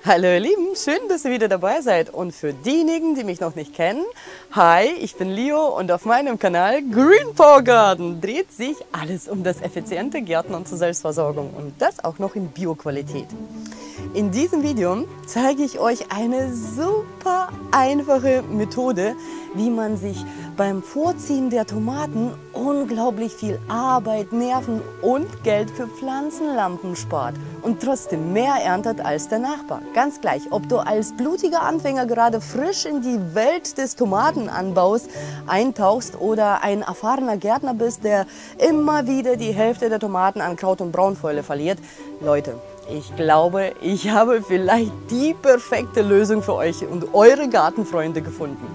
Hallo ihr Lieben, schön, dass ihr wieder dabei seid. Und für diejenigen, die mich noch nicht kennen, hi, ich bin Leo und auf meinem Kanal Green Power Garden dreht sich alles um das effiziente Gärtnern zur Selbstversorgung und das auch noch in Bio-Qualität. In diesem Video zeige ich euch eine super einfache Methode, wie man sich beim Vorziehen der Tomaten unglaublich viel Arbeit, Nerven und Geld für Pflanzenlampen spart und trotzdem mehr erntet als der Nachbar. Ganz gleich, ob du als blutiger Anfänger gerade frisch in die Welt des Tomatenanbaus eintauchst oder ein erfahrener Gärtner bist, der immer wieder die Hälfte der Tomaten an Kraut- und Braunfäule verliert. Leute, ich glaube, ich habe vielleicht die perfekte Lösung für euch und eure Gartenfreunde gefunden.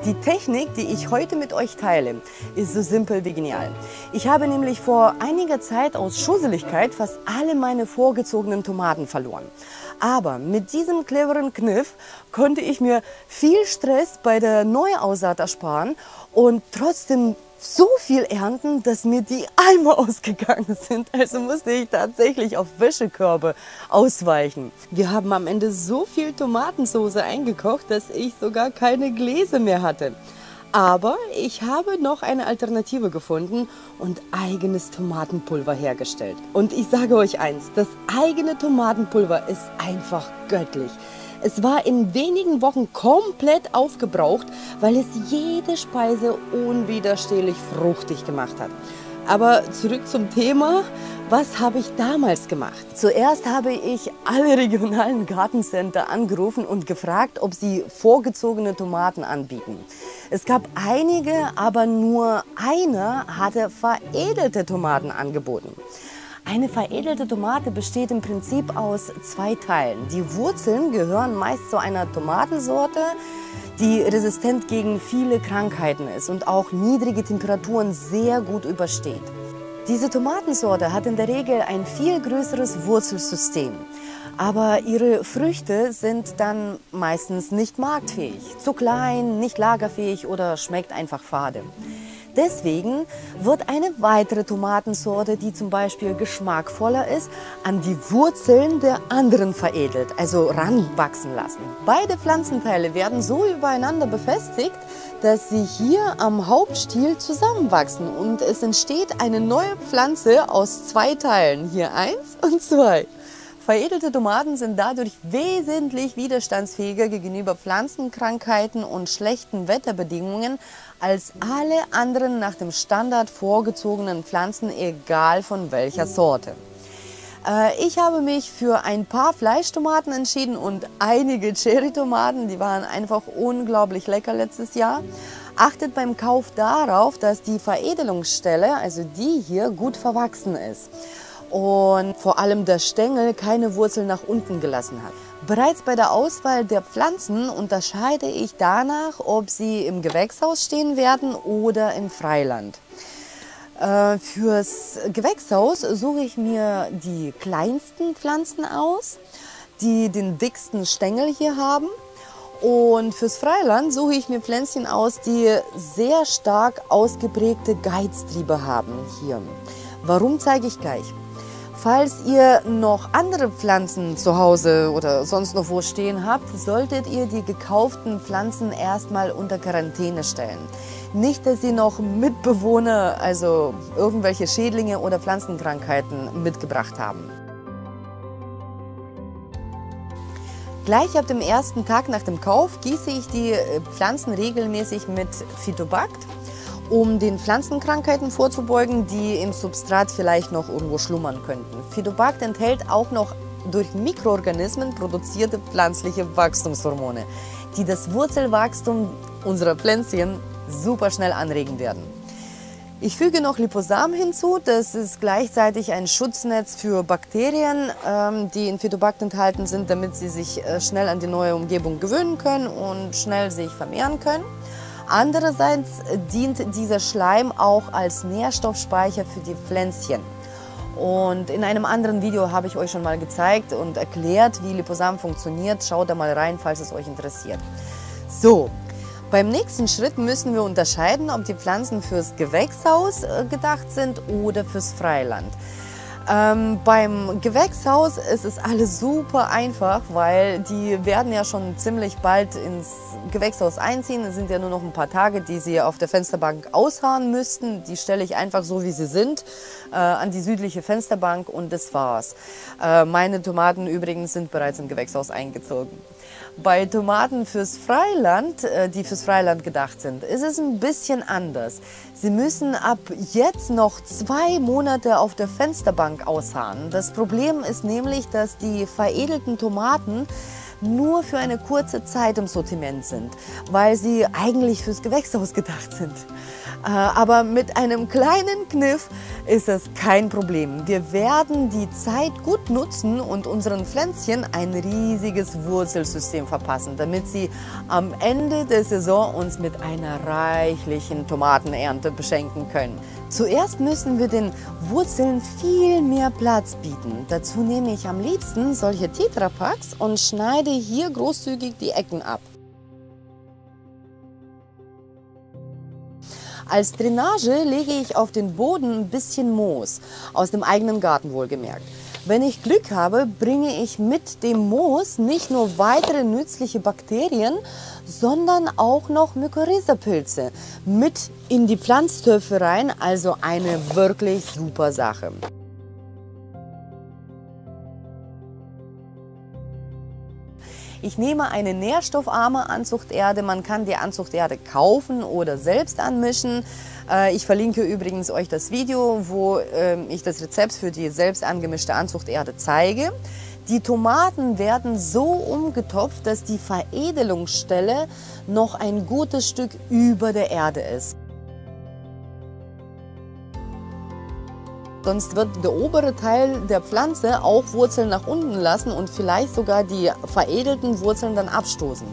Die Technik, die ich heute mit euch teile, ist so simpel wie genial. Ich habe nämlich vor einiger Zeit aus Schusseligkeit fast alle meine vorgezogenen Tomaten verloren. Aber mit diesem cleveren Kniff konnte ich mir viel Stress bei der Neuaussaat ersparen und trotzdem so viel ernten, dass mir die Eimer ausgegangen sind. Also musste ich tatsächlich auf Wäschekörbe ausweichen. Wir haben am Ende so viel Tomatensauce eingekocht, dass ich sogar keine Gläser mehr hatte. Aber ich habe noch eine Alternative gefunden und eigenes Tomatenpulver hergestellt. Und ich sage euch eins, das eigene Tomatenpulver ist einfach göttlich. Es war in wenigen Wochen komplett aufgebraucht, weil es jede Speise unwiderstehlich fruchtig gemacht hat. Aber zurück zum Thema, was habe ich damals gemacht? Zuerst habe ich alle regionalen Gartencenter angerufen und gefragt, ob sie vorgezogene Tomaten anbieten. Es gab einige, aber nur einer hatte veredelte Tomaten angeboten. Eine veredelte Tomate besteht im Prinzip aus zwei Teilen. Die Wurzeln gehören meist zu einer Tomatensorte, die resistent gegen viele Krankheiten ist und auch niedrige Temperaturen sehr gut übersteht. Diese Tomatensorte hat in der Regel ein viel größeres Wurzelsystem, aber ihre Früchte sind dann meistens nicht marktfähig, zu klein, nicht lagerfähig oder schmeckt einfach fade. Deswegen wird eine weitere Tomatensorte, die zum Beispiel geschmackvoller ist, an die Wurzeln der anderen veredelt, also ranwachsen lassen. Beide Pflanzenteile werden so übereinander befestigt, dass sie hier am Hauptstiel zusammenwachsen und es entsteht eine neue Pflanze aus zwei Teilen, hier 1 und 2. Veredelte Tomaten sind dadurch wesentlich widerstandsfähiger gegenüber Pflanzenkrankheiten und schlechten Wetterbedingungen als alle anderen nach dem Standard vorgezogenen Pflanzen, egal von welcher Sorte. Ich habe mich für ein paar Fleischtomaten entschieden und einige Cherrytomaten, die waren einfach unglaublich lecker letztes Jahr. Achtet beim Kauf darauf, dass die Veredelungsstelle, also die hier, gut verwachsen ist. Und vor allem der Stängel keine Wurzel nach unten gelassen hat. Bereits bei der Auswahl der Pflanzen unterscheide ich danach, ob sie im Gewächshaus stehen werden oder im Freiland. Fürs Gewächshaus suche ich mir die kleinsten Pflanzen aus, die den dicksten Stängel hier haben. Und fürs Freiland suche ich mir Pflänzchen aus, die sehr stark ausgeprägte Geiztriebe haben hier. Warum, zeige ich gleich. Falls ihr noch andere Pflanzen zu Hause oder sonst noch wo stehen habt, solltet ihr die gekauften Pflanzen erstmal unter Quarantäne stellen. Nicht, dass sie noch Mitbewohner, also irgendwelche Schädlinge oder Pflanzenkrankheiten mitgebracht haben. Gleich ab dem ersten Tag nach dem Kauf gieße ich die Pflanzen regelmäßig mit Phytobacter, um den Pflanzenkrankheiten vorzubeugen, die im Substrat vielleicht noch irgendwo schlummern könnten. Phytobacter enthält auch noch durch Mikroorganismen produzierte pflanzliche Wachstumshormone, die das Wurzelwachstum unserer Pflänzchen super schnell anregen werden. Ich füge noch Liposam hinzu, das ist gleichzeitig ein Schutznetz für Bakterien, die in Phytobacter enthalten sind, damit sie sich schnell an die neue Umgebung gewöhnen können und schnell sich vermehren können. Andererseits dient dieser Schleim auch als Nährstoffspeicher für die Pflänzchen. Und in einem anderen Video habe ich euch schon mal gezeigt und erklärt, wie Liposam funktioniert. Schaut da mal rein, falls es euch interessiert. So, beim nächsten Schritt müssen wir unterscheiden, ob die Pflanzen fürs Gewächshaus gedacht sind oder fürs Freiland. Beim Gewächshaus ist es alles super einfach, weil die werden ja schon ziemlich bald ins Gewächshaus einziehen. Es sind ja nur noch ein paar Tage, die sie auf der Fensterbank ausharren müssten. Die stelle ich einfach so, wie sie sind, an die südliche Fensterbank und das war's. Meine Tomaten übrigens sind bereits im Gewächshaus eingezogen. Bei Tomaten fürs Freiland, die fürs Freiland gedacht sind, ist es ein bisschen anders. Sie müssen ab jetzt noch 2 Monate auf der Fensterbank ausharren. Das Problem ist nämlich, dass die veredelten Tomaten nur für eine kurze Zeit im Sortiment sind, weil sie eigentlich fürs Gewächshaus gedacht sind. Aber mit einem kleinen Kniff ist es kein Problem. Wir werden die Zeit gut nutzen und unseren Pflänzchen ein riesiges Wurzelsystem verpassen, damit sie am Ende der Saison uns mit einer reichlichen Tomatenernte beschenken können. Zuerst müssen wir den Wurzeln viel mehr Platz bieten. Dazu nehme ich am liebsten solche Tetrapacks und schneide hier großzügig die Ecken ab. Als Drainage lege ich auf den Boden ein bisschen Moos, aus dem eigenen Garten wohlgemerkt. Wenn ich Glück habe, bringe ich mit dem Moos nicht nur weitere nützliche Bakterien, sondern auch noch Mykorrhiza-Pilze mit in die Pflanztöpfe rein, also eine wirklich super Sache. Ich nehme eine nährstoffarme Anzuchterde. Man kann die Anzuchterde kaufen oder selbst anmischen. Ich verlinke übrigens euch das Video, wo ich das Rezept für die selbst angemischte Anzuchterde zeige. Die Tomaten werden so umgetopft, dass die Veredelungsstelle noch ein gutes Stück über der Erde ist. Sonst wird der obere Teil der Pflanze auch Wurzeln nach unten lassen und vielleicht sogar die veredelten Wurzeln dann abstoßen.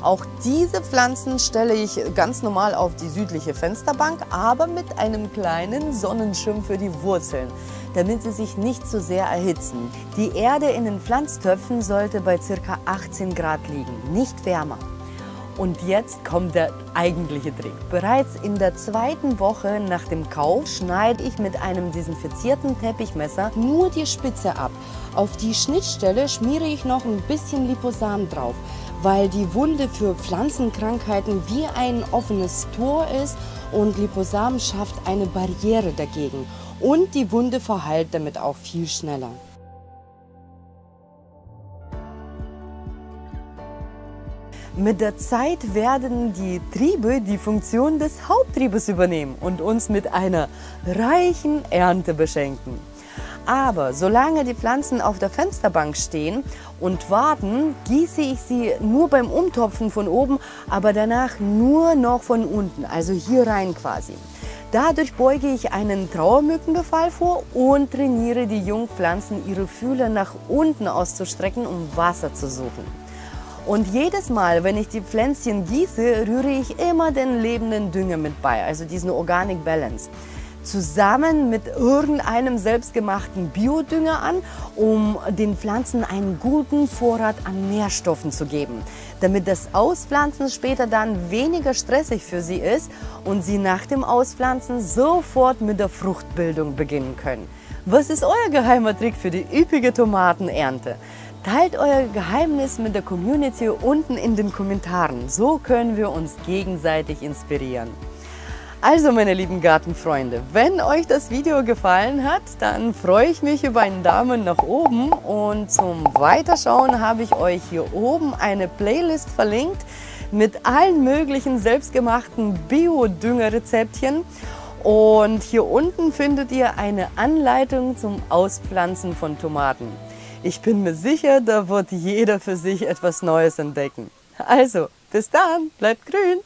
Auch diese Pflanzen stelle ich ganz normal auf die südliche Fensterbank, aber mit einem kleinen Sonnenschirm für die Wurzeln, damit sie sich nicht zu sehr erhitzen. Die Erde in den Pflanztöpfen sollte bei ca. 18 Grad liegen, nicht wärmer. Und jetzt kommt der eigentliche Trick. Bereits in der 2. Woche nach dem Kauf schneide ich mit einem desinfizierten Teppichmesser nur die Spitze ab. Auf die Schnittstelle schmiere ich noch ein bisschen Liposam drauf, weil die Wunde für Pflanzenkrankheiten wie ein offenes Tor ist und Liposam schafft eine Barriere dagegen. Und die Wunde verheilt damit auch viel schneller. Mit der Zeit werden die Triebe die Funktion des Haupttriebes übernehmen und uns mit einer reichen Ernte beschenken. Aber solange die Pflanzen auf der Fensterbank stehen und warten, gieße ich sie nur beim Umtopfen von oben, aber danach nur noch von unten, also hier rein quasi. Dadurch beuge ich einen Trauermückenbefall vor und trainiere die Jungpflanzen, ihre Fühler nach unten auszustrecken, um Wasser zu suchen. Und jedes Mal, wenn ich die Pflänzchen gieße, rühre ich immer den lebenden Dünger mit bei, also diesen Organic Balance, zusammen mit irgendeinem selbstgemachten Biodünger an, um den Pflanzen einen guten Vorrat an Nährstoffen zu geben, damit das Auspflanzen später dann weniger stressig für sie ist und sie nach dem Auspflanzen sofort mit der Fruchtbildung beginnen können. Was ist euer geheimer Trick für die üppige Tomatenernte? Teilt euer Geheimnis mit der Community unten in den Kommentaren. So können wir uns gegenseitig inspirieren. Also meine lieben Gartenfreunde, wenn euch das Video gefallen hat, dann freue ich mich über einen Daumen nach oben. Und zum Weiterschauen habe ich euch hier oben eine Playlist verlinkt mit allen möglichen selbstgemachten Bio-Dünger-Rezeptchen. Und hier unten findet ihr eine Anleitung zum Auspflanzen von Tomaten. Ich bin mir sicher, da wird jeder für sich etwas Neues entdecken. Also, bis dann, bleibt grün!